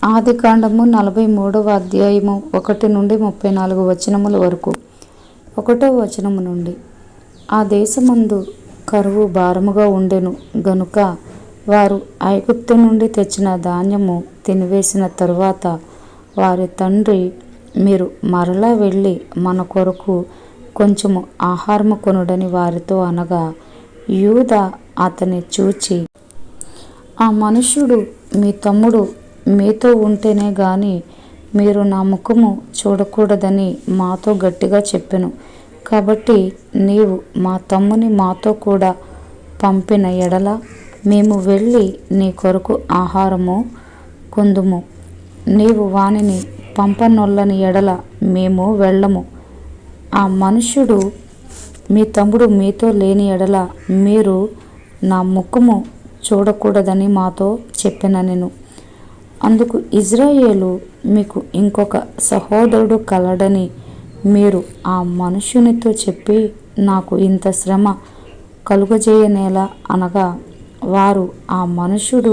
ఆదికాండము 43వ అధ్యాయము 1 నుండి 34 వచనముల వరకు. 1వ వచనము నుండి, ఆ దేశమందు కరువు భారముగా ఉండెను గనుక వారు ఐగుప్తు నుండి తెచ్చిన ధాన్యము తినివేసిన తరువాత వారి తండ్రి, మీరు మరలా వెళ్ళి మన కొరకు కొంచెము ఆహారము కొనుడని వారితో అనగా, యూదా అతని చూచి, ఆ మనుష్యుడు మీ తమ్ముడు మీతో ఉంటేనే గాని మీరు నా ముఖము చూడకూడదని మాతో గట్టిగా చెప్పెను. కాబట్టి నీవు మా తమ్ముని మాతో కూడా పంపిన ఎడల మేము వెళ్ళి నీ కొరకు ఆహారము కొందుము. నీవు వానిని పంపనొల్లని ఎడల మేము వెళ్ళము. ఆ మనుష్యుడు మీ తమ్ముడు మీతో లేని ఎడల మీరు నా ముఖము చూడకూడదని మాతో చెప్పెననెను. అందుకు ఇజ్రాయేలు, మీకు ఇంకొక సహోదరుడు కలడని మీరు ఆ మనుష్యునితో చెప్పి నాకు ఇంత శ్రమ కలుగజేయనేలా అనగా, వారు, ఆ మనుష్యుడు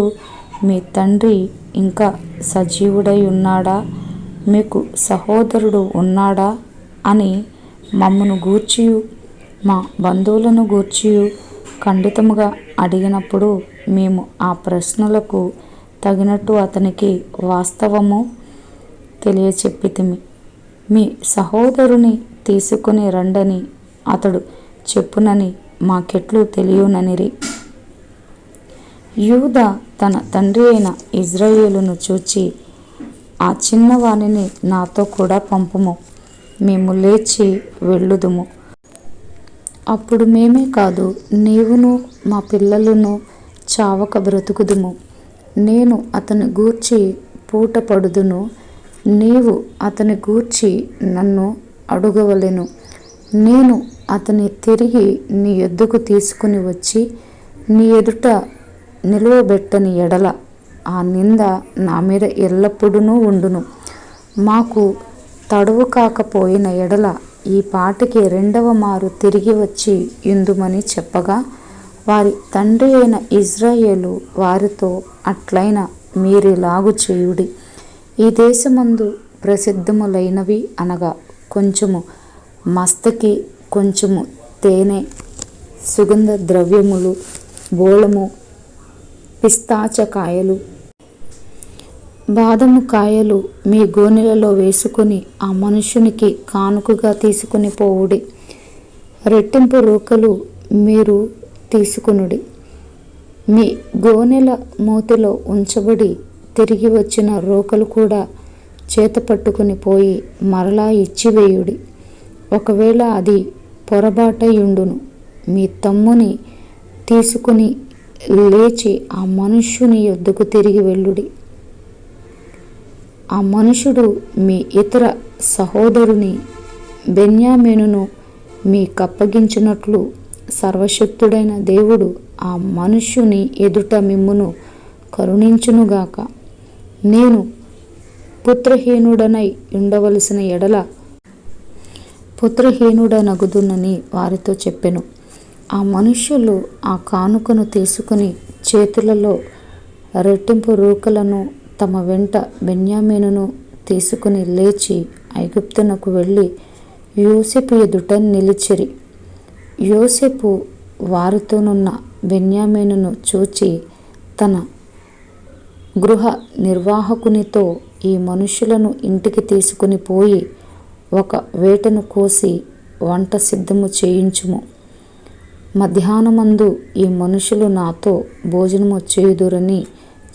మీ తండ్రి ఇంకా సజీవుడై ఉన్నాడా, మీకు సహోదరుడు ఉన్నాడా అని మమ్మను గూర్చియు మా బంధువులను గూర్చియు ఖండితముగా అడిగినప్పుడు మేము ఆ ప్రశ్నలకు తగినట్టు అతనికి వాస్తవము తెలియచెప్పితిమి. మీ సహోదరుని తీసుకుని రండని అతడు చెప్పునని మాకెట్లు తెలియననిరి. యూదా తన తండ్రి అయిన ఇజ్రాయేలును చూచి, ఆ చిన్నవానిని నాతో కూడా పంపుము, మేము లేచి వెళ్ళుదుము. అప్పుడు మేమే కాదు, నీవును మా పిల్లలును చావక బ్రతుకుదుము. నేను అతని గూర్చి పూట పడుదును, నీవు అతని గూర్చి నన్ను అడుగవలెను. నేను అతని తిరిగి నీ యొద్దకు తీసుకుని వచ్చి నీ ఎదుట నిలువబెట్టని ఎడల ఆ నింద నా మీద ఎల్లప్పుడూ ఉండును. మాకు తడువు కాకపోయిన ఎడల ఈ పాటికి రెండవ మారు తిరిగి వచ్చి యుందుమని చెప్పగా, వారి తండ్రి అయిన ఇజ్రాయేలు వారితో, అట్లైన మీరిలాగు చేయుడి. ఈ దేశమందు ప్రసిద్ధములైనవి అనగా కొంచెము మస్తకి, కొంచెము తేనె, సుగంధ ద్రవ్యములు, బోళము, పిస్తాచకాయలు, బాదము కాయలు మీ గోనెలలో వేసుకుని ఆ మనుష్యునికి కానుకగా తీసుకుని పోవుడి. రెట్టింపు రూకలు మీరు తీసుకునుడి. మీ గోనెల మూతిలో ఉంచబడి తిరిగి వచ్చిన రోకలు కూడా చేత పట్టుకుని పోయి మరలా ఇచ్చివేయుడి. ఒకవేళ అది పొరబాటయుండును, మీ తమ్ముని తీసుకుని లేచి ఆ మనుష్యుని యొద్దకు తిరిగి వెళ్ళుడి. ఆ మనుషుడు మీ ఇతర సహోదరుని బెన్యామీనును మీకప్పగించినట్లు సర్వశక్తుడైన దేవుడు ఆ మనుష్యుని ఎదుట మిమ్మును కరుణించునుగాక. నేను పుత్రహీనుడనై ఉండవలసిన ఎడల పుత్రహీనుడనగుదునని వారితో చెప్పెను. ఆ మనుష్యులు ఆ కానుకను తీసుకుని చేతులలో రెట్టింపు రూకలను తమ వెంట బెన్యామీనును తీసుకుని లేచి ఐగుప్తునకు వెళ్ళి యోసేపు ఎదుట నిలిచిరి. యోసేపు వారితోనున్న బెన్యామీనును చూచి తన గృహ నిర్వాహకునితో, ఈ మనుషులను ఇంటికి తీసుకుని పోయి ఒక వేటను కోసి వంట సిద్ధము చేయించుము. మధ్యాహ్నమందు ఈ మనుషులు నాతో భోజనము చేయుదురని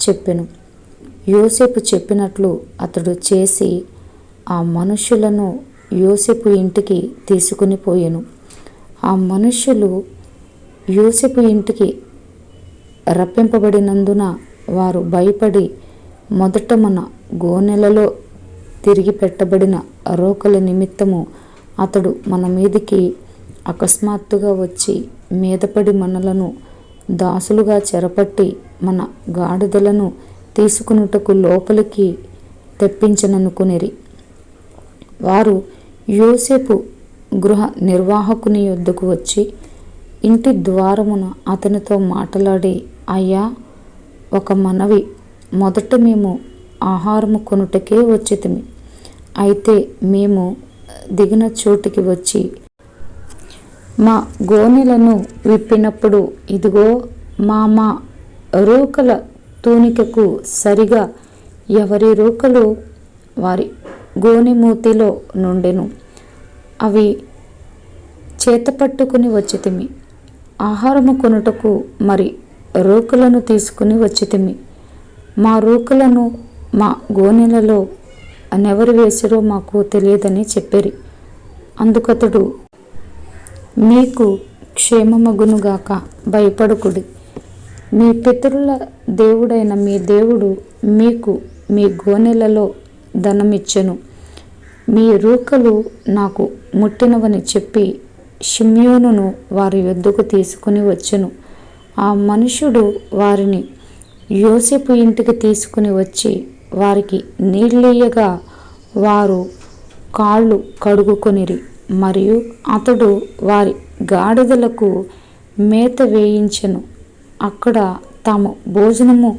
చెప్పెను. యోసేపు చెప్పినట్లు అతడు చేసి ఆ మనుషులను యోసేపు ఇంటికి తీసుకుని పోయెను. ఆ మనుష్యులు యోసేపు ఇంటికి రప్పింపబడినందున వారు భయపడి మొదట మన గోనెలలో తిరిగి పెట్టబడిన రోకల నిమిత్తము అతడు మన మీదికి అకస్మాత్తుగా వచ్చి మీదపడి మనలను దాసులుగా చెరపట్టి మన గాడిదలను తీసుకునుటకు లోపలికి తెప్పించననుకునిరి. వారు యోసేపు గృహ నిర్వాహకుని యొద్దకు వచ్చి ఇంటి ద్వారమున అతనితో మాట్లాడి, అయ్యా, ఒక మనవి, మొదట మేము ఆహారము కొనుటకే వచ్చితిమి. అయితే మేము దిగిన చోటికి వచ్చి మా గోనెలను విప్పినప్పుడు ఇదిగో మా రూకల తూనికకు సరిగా ఎవరి రూకలు వారి గోనెమూతిలో నుండెను. అవి చేతపట్టుకుని వచ్చితిమి. ఆహారము కొనుటకు మరి రూకలను తీసుకుని వచ్చితిమి. మా రూకలను మా గోనెలలో నెవరు వేసిరో మాకు తెలియదని చెప్పిరి. అందుకతడు, మీకు క్షేమమగునుగాక, భయపడకుడి. మీ పితరుల దేవుడైన మీ దేవుడు మీకు మీ గోనెలలో ధనమిచ్చెను. మీ రూకలు నాకు ముట్టినవని చెప్పి షిమ్యోనును వారి యొద్దకు తీసుకుని వచ్చెను. ఆ మనుష్యుడు వారిని యోసేపు ఇంటికి తీసుకుని వచ్చి వారికి నీళ్ళియ్యగా వారు కాళ్ళు కడుగుకొనిరి. మరియు అతడు వారి గాడిదలకు మేత వేయించెను. అక్కడ తాము భోజనము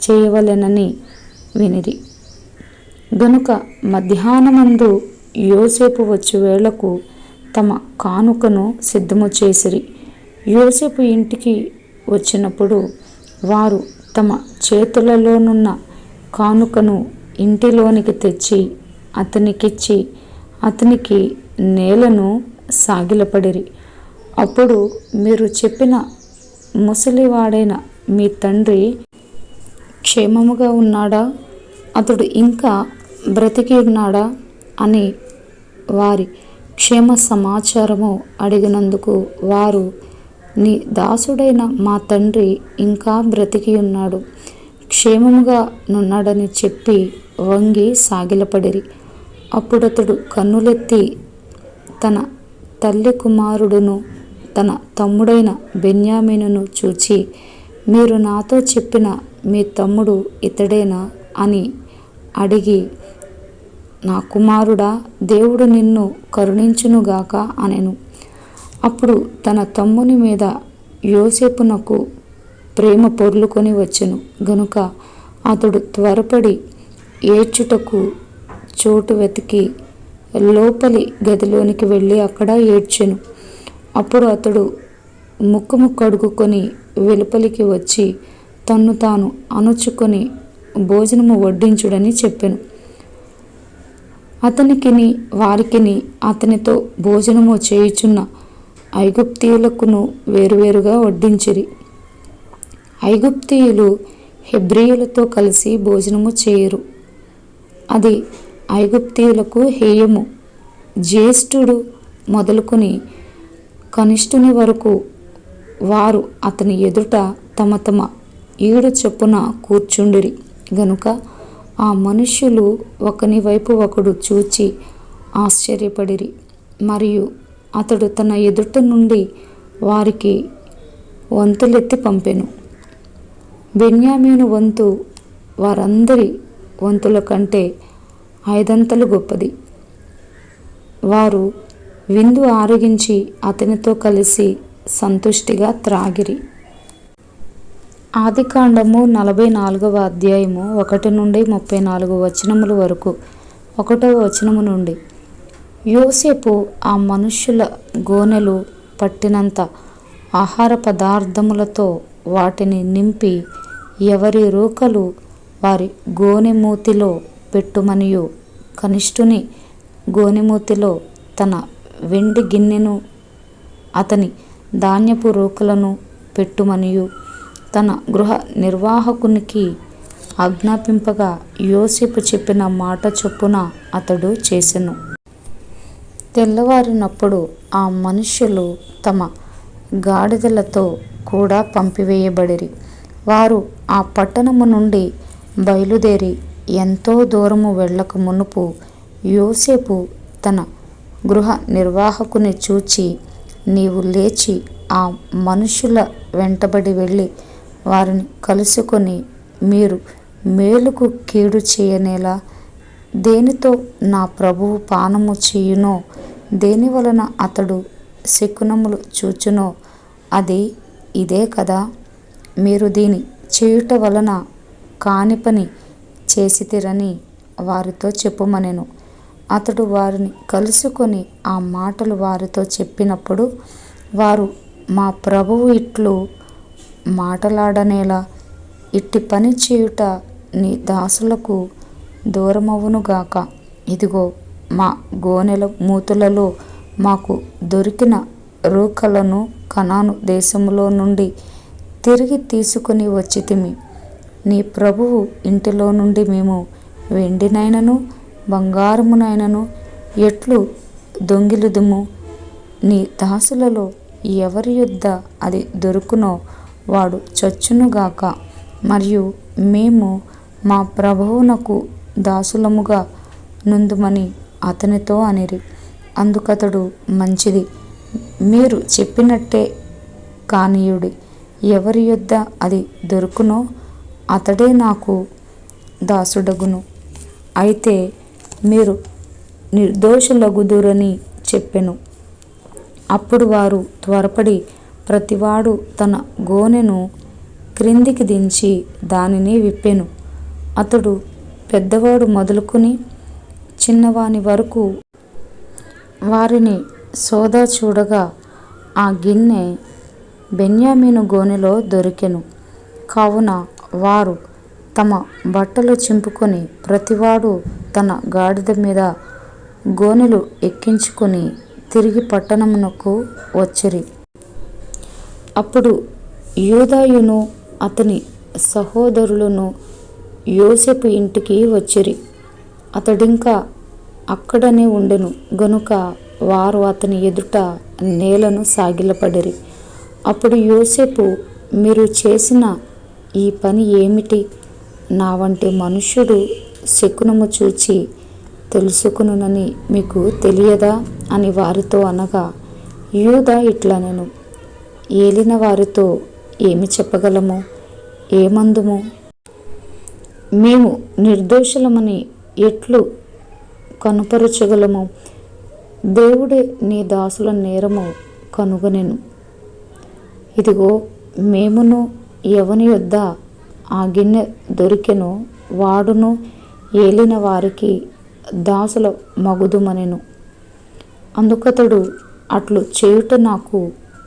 చేయవలెనని వినిరి. గనుక మధ్యాహ్నమందు యోసేపు వచ్చు వేళకు తమ కానుకను సిద్ధము చేసిరి. యోసేపు ఇంటికి వచ్చినప్పుడు వారు తమ చేతులలోనున్న కానుకను ఇంటిలోనికి తెచ్చి అతనికిచ్చి అతనికి నేలను సాగిలపడిరి. అప్పుడు, మీరు చెప్పిన ముసలివాడైన మీ తండ్రి క్షేమముగా ఉన్నాడా? అతడు ఇంకా బ్రతికి ఉన్నాడా అని వారి క్షేమ సమాచారము అడిగినందుకు వారు, నీ దాసుడైన మా తండ్రి ఇంకా బ్రతికి ఉన్నాడు, క్షేమముగా నున్నాడని చెప్పి వంగి సాగిలపడిరి. అప్పుడతడు కన్నులెత్తి తన తల్లి కుమారుడును తన తమ్ముడైన బెన్యామీనును చూచి, మీరు నాతో చెప్పిన మీ తమ్ముడు ఇతడేనా అని అడిగి, నా కుమారుడా, దేవుడు నిన్ను కరుణించునుగాక అనెను. అప్పుడు తన తమ్ముని మీద యోసేపునకు ప్రేమ పొర్లుకొని వచ్చెను. గనుక అతడు త్వరపడి ఏడ్చుటకు చోటు వెతికి లోపలి గదిలోనికి వెళ్ళి అక్కడ ఏడ్చెను. అప్పుడు అతడు ముఖము కడుగుకొని వెలుపలికి వచ్చి తన్ను తాను అణుచుకొని భోజనము వడ్డించుడని చెప్పెను. అతనికిని వారికిని అతనితో భోజనము చేయుచున్న ఐగుప్తీయులకును వేరువేరుగా వడ్డించిరి. ఐగుప్తీయులు హెబ్రీయులతో కలిసి భోజనము చేయరు. అది ఐగుప్తీయులకు హేయము. జ్యేష్ఠుడు మొదలుకొని కనిష్ఠుని వరకు వారు అతని ఎదుట తమ తమ ఈడు చొప్పున కూర్చుండిరి. గనుక ఆ మనుష్యులు ఒకని వైపు ఒకడు చూచి ఆశ్చర్యపడిరి. మరియు అతడు తన ఎదుట నుండి వారికి వంతులెత్తి పంపెను. బెన్యామీను వంతు వారందరి వంతుల కంటే 5 గొప్పది. వారు విందు ఆరగించి అతనితో కలిసి సంతుష్టిగా త్రాగిరి. ఆదికాండము 44వ అధ్యాయము 1 నుండి 34 వచనముల వరకు. 1వ వచనము నుండి, యోసేపు ఆ మనుష్యుల గోనెలు పట్టినంత ఆహార పదార్థములతో వాటిని నింపి ఎవరి రూకలు వారి గోనెమూతిలో పెట్టుమనియు, కనిష్ఠుని గోనెమూతిలో తన వెండి గిన్నెను అతని ధాన్యపు రూకలను పెట్టుమనియు తన గృహ నిర్వాహకునికి ఆజ్ఞాపింపగా యోసేపు చెప్పిన మాట చొప్పున అతడు చేసెను. తెల్లవారినప్పుడు ఆ మనుష్యులు తమ గాడిదలతో కూడా పంపివేయబడిరి. వారు ఆ పట్టణము నుండి బయలుదేరి ఎంతో దూరము వెళ్ళక మునుపు యోసేపు తన గృహ నిర్వాహకుని చూచి, నీవు లేచి ఆ మనుషుల వెంటబడి వెళ్ళి వారిని కలుసుకొని, మీరు మేలుకు కీడు చేయనేలా దేనితో నా ప్రభువు పానము చేయునో, దేని వలన అతడు శకునములు చూచునో అది ఇదే కదా. మీరు దీని చేయుట వలన కాని పని చేసితిరని వారితో చెప్పుమనెను. అతడు వారిని కలుసుకొని ఆ మాటలు వారితో చెప్పినప్పుడు వారు, మా ప్రభువు ఇట్లు మాటలాడనేలా, ఇట్టి పని చేయుట నీ దాసులకు దూరమవునుగాక. ఇదిగో, మా గోనెల మూతులలో మాకు దొరికిన రూకలను కనాను దేశములో నుండి తిరిగి తీసుకుని వచ్చితిమి. నీ ప్రభువు ఇంటిలో నుండి మేము వెండినైనను బంగారమునైనను ఎట్లు దొంగిలుదుము? నీ దాసులలో ఎవరి యొద్ద అది దొరుకునో వాడు చచ్చునుగాక. మరియు మేము మా ప్రభువునకు దాసులముగా నుందుమని అతనితో అనిరి. అందుకతడు, మంచిది, మీరు చెప్పినట్టే కానీయుడి. ఎవరి యొద్ద అది దొరుకునో అతడే నాకు దాసుడగును. అయితే మీరు నిర్దోషులగుదురని చెప్పెను. అప్పుడు వారు త్వరపడి ప్రతివాడు తన గోనెను క్రిందికి దించి దానిని విప్పెను. అతడు పెద్దవాడు మొదలుకొని చిన్నవాని వరకు వారిని సోదా చూడగా ఆ గిన్నె బెన్యామీను గోనెలో దొరికెను. కావున వారు తమ బట్టలు చింపుకొని ప్రతివాడు తన గాడిద మీద గోనెలు ఎక్కించుకొని తిరిగి పట్టణమునకు వచ్చిరి. అప్పుడు యూదాయును అతని సహోదరులను యోసేపు ఇంటికి వచ్చిరి. అతడింకా అక్కడనే ఉండెను గనుక వారు అతని ఎదుట నేలను సాగిలపడిరి. అప్పుడు యోసేపు, మీరు చేసిన ఈ పని ఏమిటి? నా వంటి మనుష్యుడు శకునము చూచి తెలుసుకునునని మీకు తెలియదా అని వారితో అనగా, యూదా ఇట్లనెను, ఏలిన వారితో ఏమి చెప్పగలము? ఏమందుము? మేము నిర్దోషులమని ఎట్లు కనుపరచగలము? దేవుడే నీ దాసుల నేరము కనుగొనెను. ఇదిగో, మేమును ఎవని యొద్ద ఆ గిన్నె దొరికెనో వాడును ఏలిన వారికి దాసుల మగుదుమనెను. అందుకతడు, అట్లు చేయుట నాకు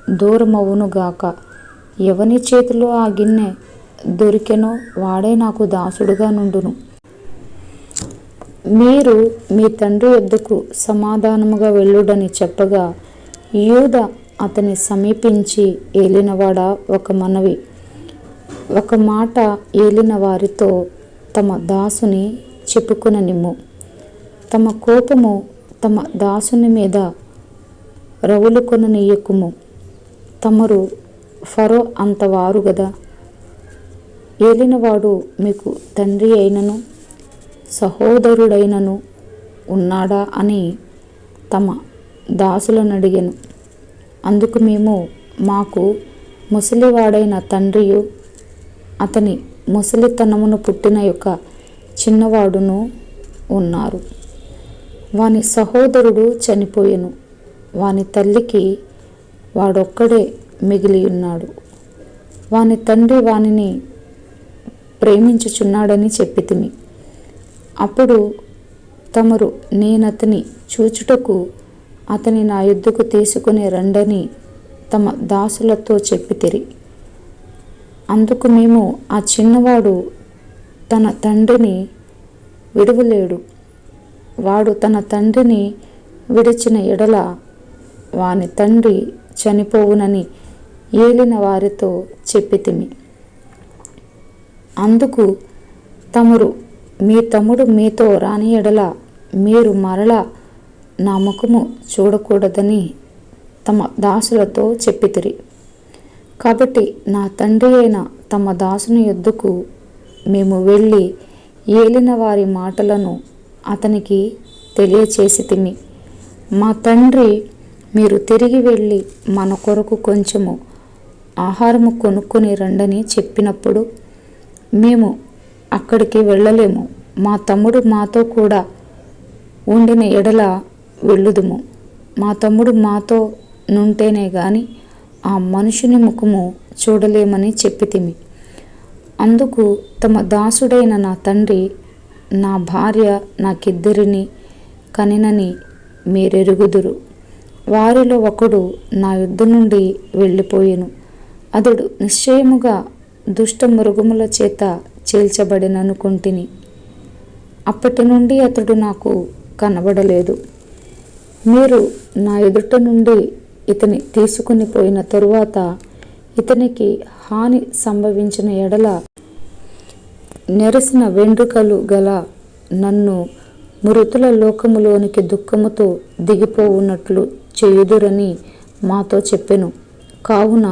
దూరమవునుగాక. ఎవని చేతిలో ఆ గిన్నె దొరికెనో వాడే నాకు దాసుడుగా నుండును. మీరు మీ తండ్రి యొద్దకు సమాధానముగా వెళ్ళుడని చెప్పగా, యూదా అతని సమీపించి, ఏలినవాడా, ఒక మనవి, ఒక మాట ఏలిన వారితో తమ దాసుని చెప్పుకొననిమ్ము. తమ కోపము తమ దాసుని మీద రగులుకొననీయకుము. తమరు ఫరో అంతవారు గదా. ఏలినవాడు మీకు తండ్రి అయినను సహోదరుడైనను ఉన్నాడా అని తమ దాసులను అడిగెను. అందుకు మేము, మాకు ముసలివాడైన తండ్రియు అతని ముసలితనమును పుట్టిన యొక్క చిన్నవాడును ఉన్నారు. వాని సహోదరుడు చనిపోయెను. వాని తల్లికి వాడొక్కడే మిగిలి ఉన్నాడు. వాని తండ్రి వానిని ప్రేమించుచున్నాడని చెప్పితిమి. అప్పుడు తమరు నేనతని చూచుటకు అతని నా యొద్దకు తీసుకుని రండని తమ దాసులతో చెప్పితిరి. అందుకు మేము, ఆ చిన్నవాడు తన తండ్రిని విడువలేడు. వాడు తన తండ్రిని విడిచిన ఎడల వాని తండ్రి చనిపోవునని ఏలిన వారితో చెప్పితిమి. అందుకు తమరు, మీ తమ్ముడు మీతో రాని ఎడల మీరు మరలా నా ముఖము చూడకూడదని తమ దాసులతో చెప్పితిరి. కాబట్టి నా తండ్రి అయిన తమ దాసుని యొద్దకు మేము వెళ్ళి ఏలిన వారి మాటలను అతనికి తెలియచేసితిమి. మా తండ్రి, మీరు తిరిగి వెళ్ళి మన కొరకు కొంచెము ఆహారము కొనుక్కొని రండని చెప్పినప్పుడు మేము అక్కడికి వెళ్ళలేము. మా తమ్ముడు మాతో కూడా ఉండిన ఎడల వెళ్ళుదుము. మా తమ్ముడు మాతో నుంటేనే గాని ఆ మనుషుని ముఖము చూడలేమని చెప్పితిమి. అందుకు తమ దాసుడైన నా తండ్రి నా భార్య నాకిద్దరిని కనినని మీరెరుగుదురు. వారిలో ఒకడు నా యుద్ధ నుండి వెళ్ళిపోయెను. అతడు నిశ్చయముగా దుష్ట మృగముల చేత చీల్చబడిననుకొంటిని. అప్పటి నుండి అతడు నాకు కనబడలేదు. మీరు నా ఎదుట నుండి ఇతని తీసుకుని పోయిన తరువాత ఇతనికి హాని సంభవించిన ఎడల నెరసిన వెండ్రుకలు గల నన్ను మృతుల లోకములోనికి దుఃఖముతో దిగిపోవున్నట్లు చేయుదురని మాతో చెప్పెను. కావున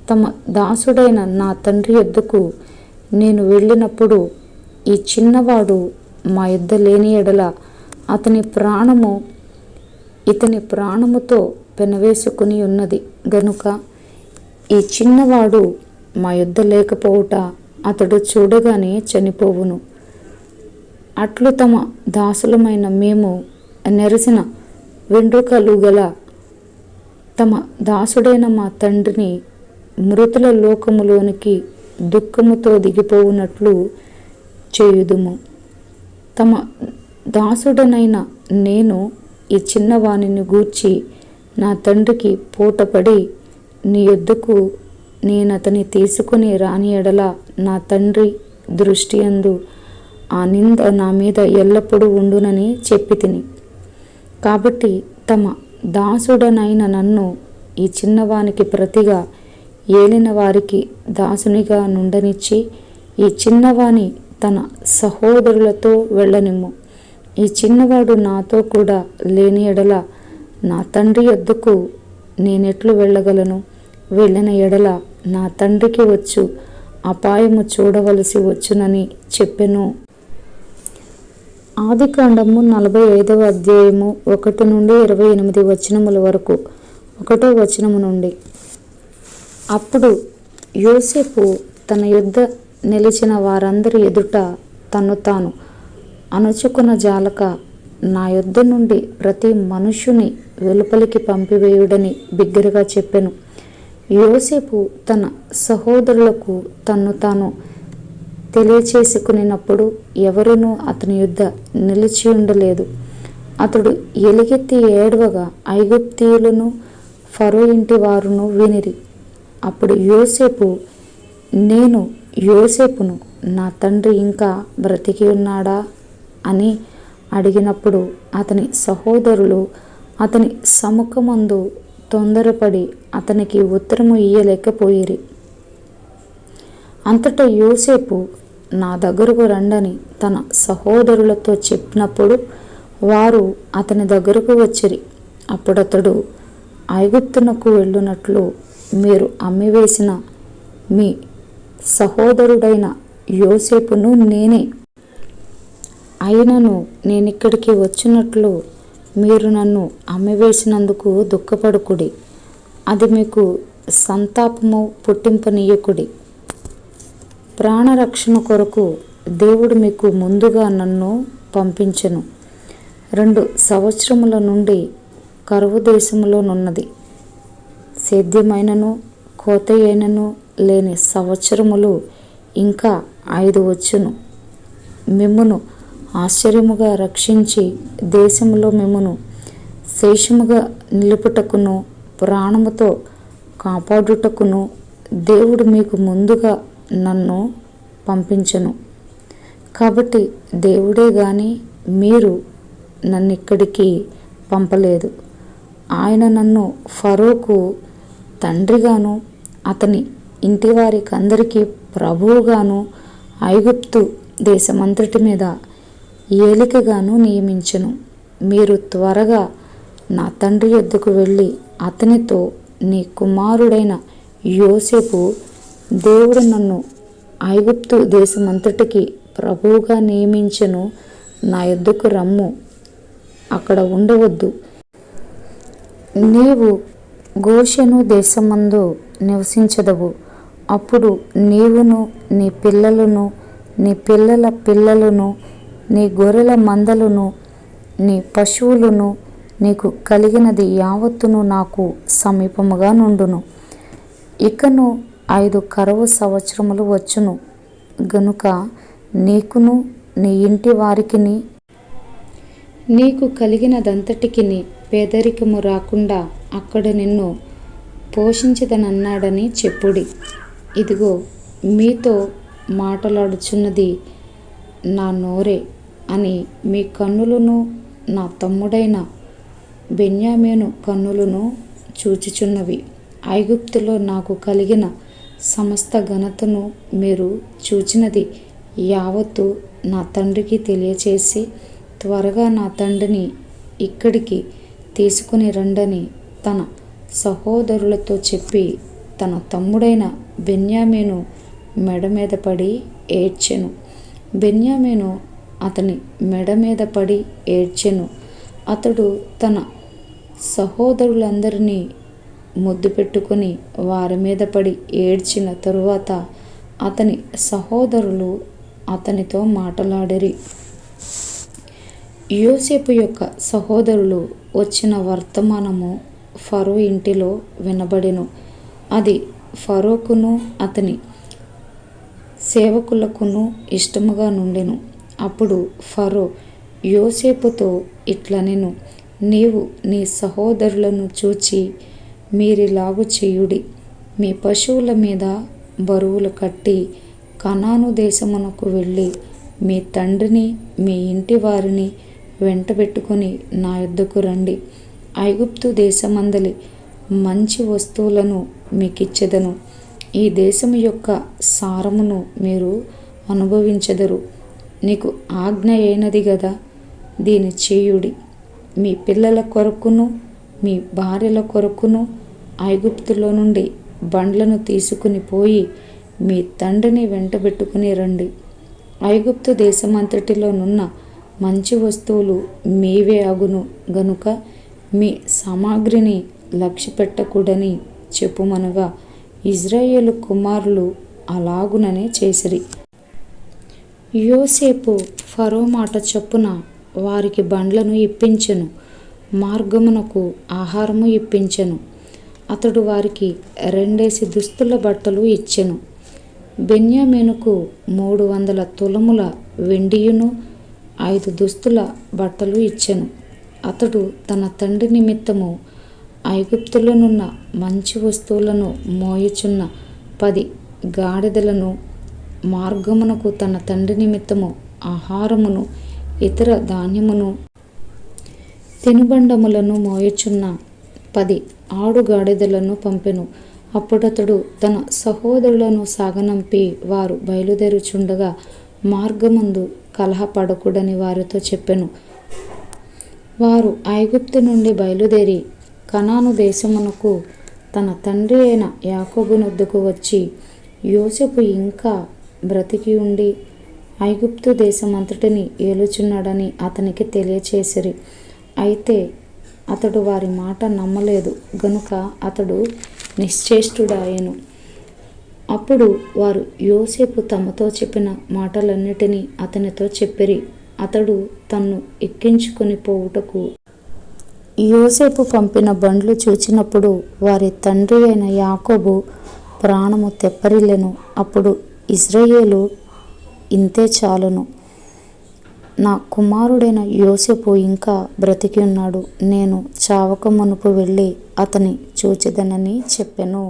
తమ దాసుడైన నా తండ్రి యొద్దకు నేను వెళ్ళినప్పుడు ఈ చిన్నవాడు మా యొద్ద లేని ఎడల ఇతని ప్రాణముతో పెనవేసుకుని ఉన్నది గనుక ఈ చిన్నవాడు మా యొద్ద లేకపోవుట అతడు చూడగానే చనిపోవును. అట్లు తమ దాసులమైన మేము నెరసిన వెండ్రుకలు గల తమ దాసుడైన మా తండ్రిని మృతుల లోకములోనికి దుఃఖముతో దిగిపోవునట్లు చేయుదుము. తమ దాసుడనైన నేను ఈ చిన్నవానిని గూర్చి నా తండ్రికి పూటపడి నీ యొద్దకు నేనతని తీసుకుని రాని ఎడల నా తండ్రి దృష్టి యందు ఆ నింద నా మీద ఎల్లప్పుడూ ఉండునని చెప్పి తిని. కాబట్టి తమ దాసుడనైన నన్ను ఈ చిన్నవానికి ప్రతిగా ఏలిన వారికి దాసునిగా నుండనిచ్చి ఈ చిన్నవాని తన సహోదరులతో వెళ్ళనిమ్ము. ఈ చిన్నవాడు నాతో కూడా లేని ఎడల నా తండ్రి యొద్దకు నేనెట్లు వెళ్ళగలను? వెళ్ళిన ఎడల నా తండ్రికి వచ్చు అపాయము చూడవలసి వచ్చునని చెప్పెను. ఆదికాండము 45వ అధ్యాయము 1 నుండి 28 వచనముల వరకు. 1వ వచనము నుండి. అప్పుడు యోసేపు తన యొద్ద నిలిచిన వారందరి ఎదుట తన్ను తాను అణుచుకున్న జాలక నా యొద్ద నుండి ప్రతి మనుష్యుని వెలుపలికి పంపివేయుడని బిగ్గరగా చెప్పెను. యోసేపు తన సహోదరులకు తన్ను తాను తెలియచేసుకునినప్పుడు ఎవరునూ అతని యొద్ద నిలిచి ఉండలేదు. అతడు ఎలుగెత్తి ఏడవగా ఐగుప్తీయులను ఫరో ఇంటి వారును వినిరి. అప్పుడు యోసేపు, నేను యోసేపును, నా తండ్రి ఇంకా బ్రతికి ఉన్నాడా అని అడిగినప్పుడు అతని సహోదరులు అతని సముఖమందు తొందరపడి అతనికి ఉత్తరము ఇయ్యలేకపోయిరి. అంతటా యోసేపు నా దగ్గరకు రండని తన సహోదరులతో చెప్పినప్పుడు వారు అతని దగ్గరకు వచ్చిరి. అప్పుడతడు, ఐగుప్తునకు వెళ్ళునట్లు మీరు అమ్మివేసిన మీ సహోదరుడైన యోసేపును నేనే. అయినను నేనిక్కడికి వచ్చినట్లు మీరు నన్ను అమ్మివేసినందుకు దుఃఖపడుకుడి. అది మీకు సంతాపము పుట్టింపనీయకుడి. ప్రాణరక్షణ కొరకు దేవుడు మీకు ముందుగా నన్ను పంపించెను. 2 సంవత్సరముల నుండి కరువు దేశములోనున్నది. సేద్యమైనను కోతయైనను లేని సంవత్సరములు ఇంకా 5 వచ్చును. మిమ్మును ఆశ్చర్యముగా రక్షించి దేశములో మిమ్మును శేషముగా నిలుపుటకును ప్రాణముతో కాపాడుటకును దేవుడు మీకు ముందుగా నన్ను పంపించెను. కాబట్టి దేవుడే గాని మీరు నన్నిక్కడికి పంపలేదు. ఆయన నన్ను ఫరోకు తండ్రిగాను అతని ఇంటివారికి అందరికీ ప్రభువుగాను ఐగుప్తు దేశమంతటి మీద ఏలికగాను నియమించెను. మీరు త్వరగా నా తండ్రి యొద్దకు వెళ్ళి అతనితో, నీ కుమారుడైన యోసేపు దేవుడు నన్ను ఐగుప్తు దేశమంతటికి ప్రభువుగా నియమించెను, నా యొద్దకు రమ్ము, అక్కడ ఉండవద్దు. నీవు గోషెను దేశమందు నివసించదవు. అప్పుడు నీవును నీ పిల్లలను నీ పిల్లల పిల్లలను నీ గొర్రెల మందలను నీ పశువులను నీకు కలిగినది యావత్తును నాకు సమీపముగా నుండును. ఇకను 5 కరువు సంవత్సరములు వచ్చును గనుక నీకును నీ ఇంటి వారికిని నీకు కలిగినదంతటికిని పేదరికము రాకుండా అక్కడ నిన్ను పోషించదనన్నాడని చెప్పుడి. ఇదిగో మీతో మాటలాడుచున్నది నా నోరే అని మీ కన్నులను నా తమ్ముడైన బెన్యామీను కన్నులను చూచుచున్నవి. ఐగుప్తులో నాకు కలిగిన సమస్త ఘనతను మీరు చూచినది యావత్తు నా తండ్రికి తెలియచేసి త్వరగా నా తండ్రిని ఇక్కడికి తీసుకుని రండని తన సహోదరులతో చెప్పి తన తమ్ముడైన బెన్యామీను మెడ మీద పడి ఏడ్చెను. బెన్యామీను అతని మెడ మీద పడి ఏడ్చెను. అతడు తన సహోదరులందరినీ ముద్దు పెట్టుకొని వారి మీద పడి ఏడ్చిన తరువాత అతని సహోదరులు అతనితో మాటలాడిరి. యోసేపు యొక్క సహోదరులు వచ్చిన వర్తమానము ఫరో ఇంటిలో వినబడెను. అది ఫరోకును అతని సేవకులకును ఇష్టముగా నుండెను. అప్పుడు ఫరో యోసేపుతో ఇట్లనెను, నీవు నీ సహోదరులను చూచి మీరిలాగు చేయుడి. మీ పశువుల మీద బరువులు కట్టి కనాను దేశమునకు వెళ్ళి మీ తండ్రిని మీ ఇంటి వారిని వెంటబెట్టుకుని నా యొద్దకు రండి. ఐగుప్తు దేశమందలి మంచి వస్తువులను మీకిచ్చెదను. ఈ దేశము యొక్క సారమును మీరు అనుభవించెదరు. నీకు ఆజ్ఞ అయినది గదా, దీని చేయుడి. మీ పిల్లల కొరకును మీ భార్యల కొరకును ఐగుప్తులో నుండి బండ్లను తీసుకుని పోయి మీ తండ్రిని వెంటబెట్టుకుని రండి. ఐగుప్తు దేశమంతటిలోనున్న మంచి వస్తువులు మీవే అగును గనుక మీ సామాగ్రిని లక్ష్యపెట్టకూడని చెప్పుమనగా ఇజ్రాయేలు కుమారులు అలాగుననే చేసిరి. యోసేపు ఫరో మాట చొప్పున వారికి బండ్లను ఇప్పించెను, మార్గమునకు ఆహారము ఇప్పించెను. అతడు వారికి 2 దుస్తుల బట్టలు ఇచ్చెను. బెన్యామీనుకు 300 తులముల వెండియును 5 దుస్తుల బట్టలు ఇచ్చెను. అతడు తన తండ్రి నిమిత్తము ఐగుప్తులోనున్న మంచి వస్తువులను మోయుచున్న 10 గాడిదలను, మార్గమునకు తన తండ్రి నిమిత్తము ఆహారమును ఇతర ధాన్యమును తినుబండములను మోయుచున్న 10 ఆడుగాడిదలను పంపెను. అప్పుడతడు తన సహోదరులను సాగనంపి వారు బయలుదేరుచుండగా మార్గమందు కలహపడకూడని వారితో చెప్పెను. వారు ఐగుప్తు నుండి బయలుదేరి కనాను దేశమునకు తన తండ్రి అయిన యాకోబునొద్దకు వచ్చి యోసేపు ఇంకా బ్రతికి ఉండి ఐగుప్తు దేశమంతటిని ఏలుచున్నాడని అతనికి తెలియచేసిరి. అయితే అతడు వారి మాట నమ్మలేదు గనుక అతడు నిశ్చేష్టుడాయెను. అప్పుడు వారు యోసేపు తమతో చెప్పిన మాటలన్నిటినీ అతనితో చెప్పిరి. అతడు తన్ను ఎక్కించుకొని పోవుటకు యోసేపు పంపిన బండ్లు చూచినప్పుడు వారి తండ్రి అయిన యాకోబు ప్రాణము తెప్పరిల్లెను. అప్పుడు ఇశ్రాయేలు, ఇంతే చాలును, నా కుమారుడైన యోసేపు ఇంకా బ్రతికి ఉన్నాడు, నేను చావక మునుపు వెళ్ళి అతని చూచెదనని చెప్పెను.